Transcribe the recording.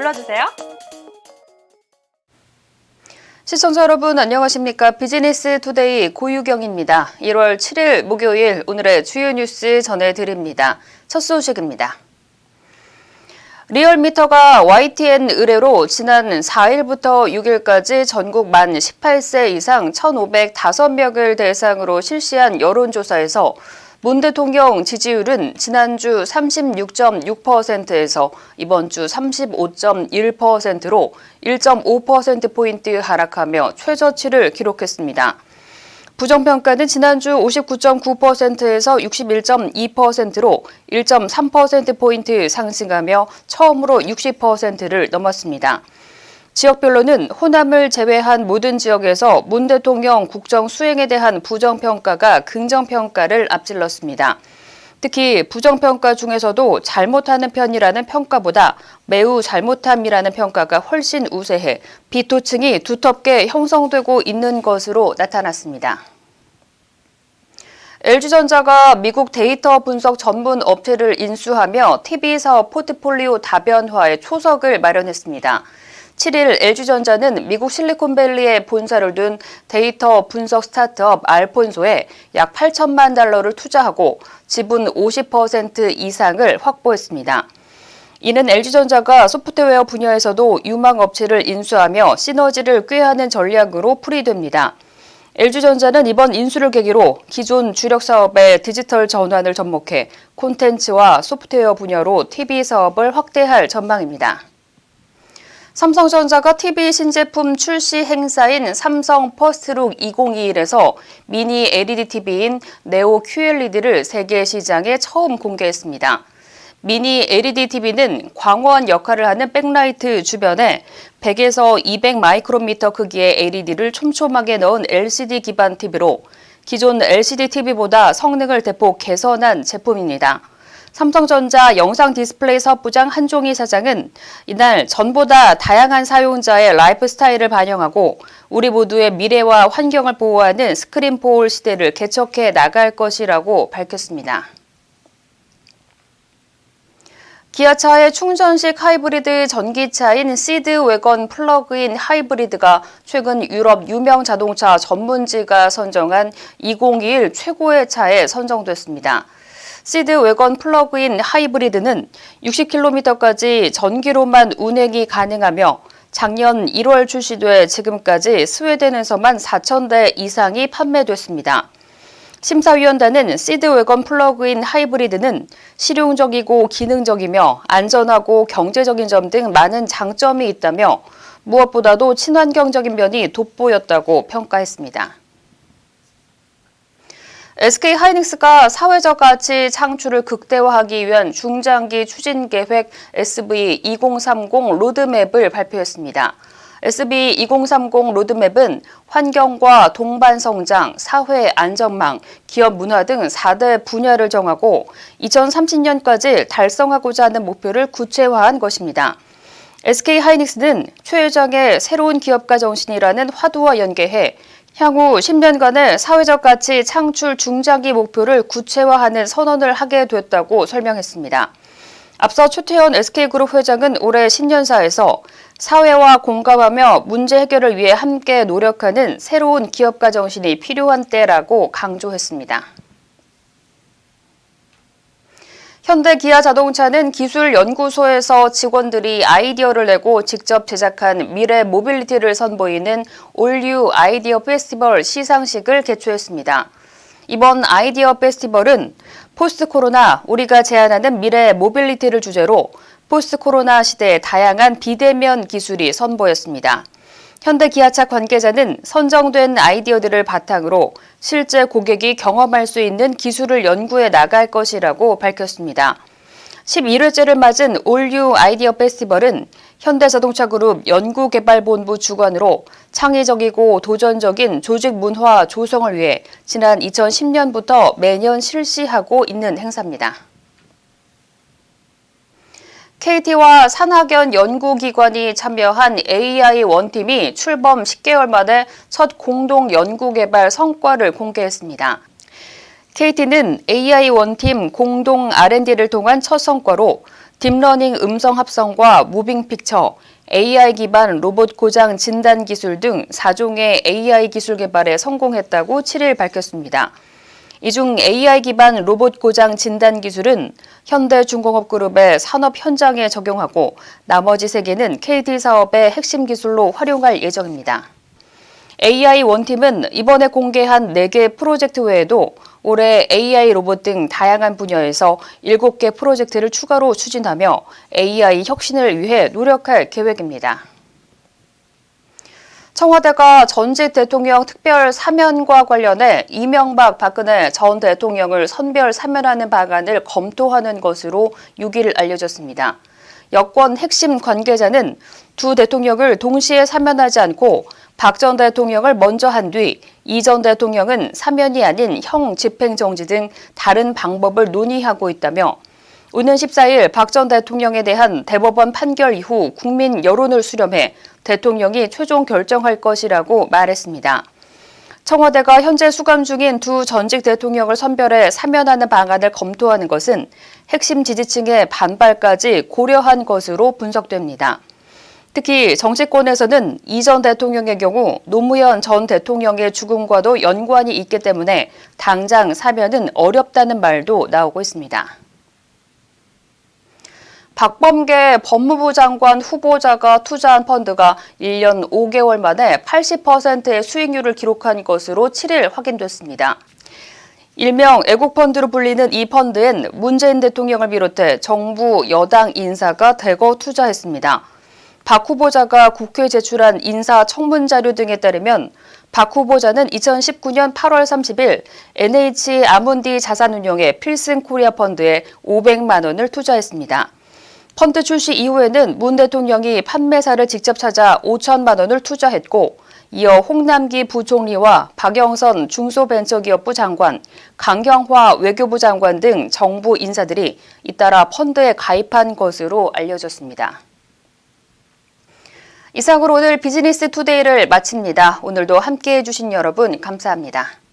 눌러주세요. 시청자 여러분 안녕하십니까? 비즈니스 투데이 고유경입니다. 1월 7일 목요일 오늘의 주요 뉴스 전해드립니다. 첫 소식입니다. 리얼미터가 YTN 의뢰로 지난 4일부터 6일까지 전국 만 18세 이상 1,505명을 대상으로 실시한 여론조사에서 문 대통령 지지율은 지난주 36.6%에서 이번 주 35.1%로 1.5%포인트 하락하며 최저치를 기록했습니다. 부정평가는 지난주 59.9%에서 61.2%로 1.3%포인트 상승하며 처음으로 60%를 넘었습니다. 지역별로는 호남을 제외한 모든 지역에서 문 대통령 국정 수행에 대한 부정평가가 긍정평가를 앞질렀습니다. 특히 부정평가 중에서도 잘못하는 편이라는 평가보다 매우 잘못함이라는 평가가 훨씬 우세해 비토층이 두텁게 형성되고 있는 것으로 나타났습니다. LG전자가 미국 데이터 분석 전문 업체를 인수하며 TV 사업 포트폴리오 다변화에 초석을 마련했습니다. 7일 LG전자는 미국 실리콘밸리에 본사를 둔 데이터 분석 스타트업 알폰소에 약 8천만 달러를 투자하고 지분 50% 이상을 확보했습니다. 이는 LG전자가 소프트웨어 분야에서도 유망 업체를 인수하며 시너지를 꾀하는 전략으로 풀이됩니다. LG전자는 이번 인수를 계기로 기존 주력 사업의 디지털 전환을 접목해 콘텐츠와 소프트웨어 분야로 TV 사업을 확대할 전망입니다. 삼성전자가 TV 신제품 출시 행사인 삼성 퍼스트룩 2021에서 미니 LED TV인 네오 QLED를 세계 시장에 처음 공개했습니다. 미니 LED TV는 광원 역할을 하는 백라이트 주변에 100에서 200 마이크로미터 크기의 LED를 촘촘하게 넣은 LCD 기반 TV로 기존 LCD TV보다 성능을 대폭 개선한 제품입니다. 삼성전자 영상 디스플레이 사업부장 한종희 사장은 이날 전보다 다양한 사용자의 라이프 스타일을 반영하고 우리 모두의 미래와 환경을 보호하는 스크린포홀 시대를 개척해 나갈 것이라고 밝혔습니다. 기아차의 충전식 하이브리드 전기차인 시드 웨건 플러그인 하이브리드가 최근 유럽 유명 자동차 전문지가 선정한 2021 최고의 차에 선정됐습니다. 시드 웨건 플러그인 하이브리드는 60km까지 전기로만 운행이 가능하며 작년 1월 출시돼 지금까지 스웨덴에서만 4,000대 이상이 판매됐습니다. 심사위원단은 시드 웨건 플러그인 하이브리드는 실용적이고 기능적이며 안전하고 경제적인 점 등 많은 장점이 있다며 무엇보다도 친환경적인 면이 돋보였다고 평가했습니다. SK하이닉스가 사회적 가치 창출을 극대화하기 위한 중장기 추진 계획 SV2030 로드맵을 발표했습니다. SV2030 로드맵은 환경과 동반 성장, 사회 안전망, 기업 문화 등 4대 분야를 정하고 2030년까지 달성하고자 하는 목표를 구체화한 것입니다. SK하이닉스는 최 회장의 새로운 기업가 정신이라는 화두와 연계해 향후 10년간의 사회적 가치 창출 중장기 목표를 구체화하는 선언을 하게 됐다고 설명했습니다. 앞서 최태원 SK그룹 회장은 올해 신년사에서 사회와 공감하며 문제 해결을 위해 함께 노력하는 새로운 기업가 정신이 필요한 때라고 강조했습니다. 현대 기아자동차는 기술연구소에서 직원들이 아이디어를 내고 직접 제작한 미래 모빌리티를 선보이는 올유 아이디어 페스티벌 시상식을 개최했습니다. 이번 아이디어 페스티벌은 포스트 코로나 우리가 제안하는 미래 모빌리티를 주제로 포스트 코로나 시대의 다양한 비대면 기술이 선보였습니다. 현대 기아차 관계자는 선정된 아이디어들을 바탕으로 실제 고객이 경험할 수 있는 기술을 연구해 나갈 것이라고 밝혔습니다. 11회째를 맞은 올유 아이디어 페스티벌은 현대자동차그룹 연구개발본부 주관으로 창의적이고 도전적인 조직 문화 조성을 위해 지난 2010년부터 매년 실시하고 있는 행사입니다. KT와 산학연 연구기관이 참여한 AI 원팀이 출범 10개월 만에 첫 공동 연구개발 성과를 공개했습니다. KT는 AI 원팀 공동 R&D를 통한 첫 성과로 딥러닝 음성 합성과 무빙 픽처, AI 기반 로봇 고장 진단 기술 등 4종의 AI 기술 개발에 성공했다고 7일 밝혔습니다. 이 중 AI 기반 로봇 고장 진단 기술은 현대중공업그룹의 산업 현장에 적용하고 나머지 3개는 KT 사업의 핵심 기술로 활용할 예정입니다. AI 원팀은 이번에 공개한 4개 프로젝트 외에도 올해 AI 로봇 등 다양한 분야에서 7개 프로젝트를 추가로 추진하며 AI 혁신을 위해 노력할 계획입니다. 청와대가 전직 대통령 특별 사면과 관련해 이명박 박근혜 전 대통령을 선별 사면하는 방안을 검토하는 것으로 6일 알려졌습니다. 여권 핵심 관계자는 두 대통령을 동시에 사면하지 않고 박 전 대통령을 먼저 한 뒤 이 전 대통령은 사면이 아닌 형 집행정지 등 다른 방법을 논의하고 있다며 오는 14일 박 전 대통령에 대한 대법원 판결 이후 국민 여론을 수렴해 대통령이 최종 결정할 것이라고 말했습니다. 청와대가 현재 수감 중인 두 전직 대통령을 선별해 사면하는 방안을 검토하는 것은 핵심 지지층의 반발까지 고려한 것으로 분석됩니다. 특히 정치권에서는 이 전 대통령의 경우 노무현 전 대통령의 죽음과도 연관이 있기 때문에 당장 사면은 어렵다는 말도 나오고 있습니다. 박범계 법무부 장관 후보자가 투자한 펀드가 1년 5개월 만에 80%의 수익률을 기록한 것으로 7일 확인됐습니다. 일명 애국펀드로 불리는 이 펀드엔 문재인 대통령을 비롯해 정부 여당 인사가 대거 투자했습니다. 박 후보자가 국회에 제출한 인사 청문 자료 등에 따르면 박 후보자는 2019년 8월 30일 NH 아문디 자산운용의 필승 코리아 펀드에 500만 원을 투자했습니다. 펀드 출시 이후에는 문 대통령이 판매사를 직접 찾아 5천만 원을 투자했고 이어 홍남기 부총리와 박영선 중소벤처기업부 장관, 강경화 외교부 장관 등 정부 인사들이 잇따라 펀드에 가입한 것으로 알려졌습니다. 이상으로 오늘 비즈니스 투데이를 마칩니다. 오늘도 함께해 주신 여러분 감사합니다.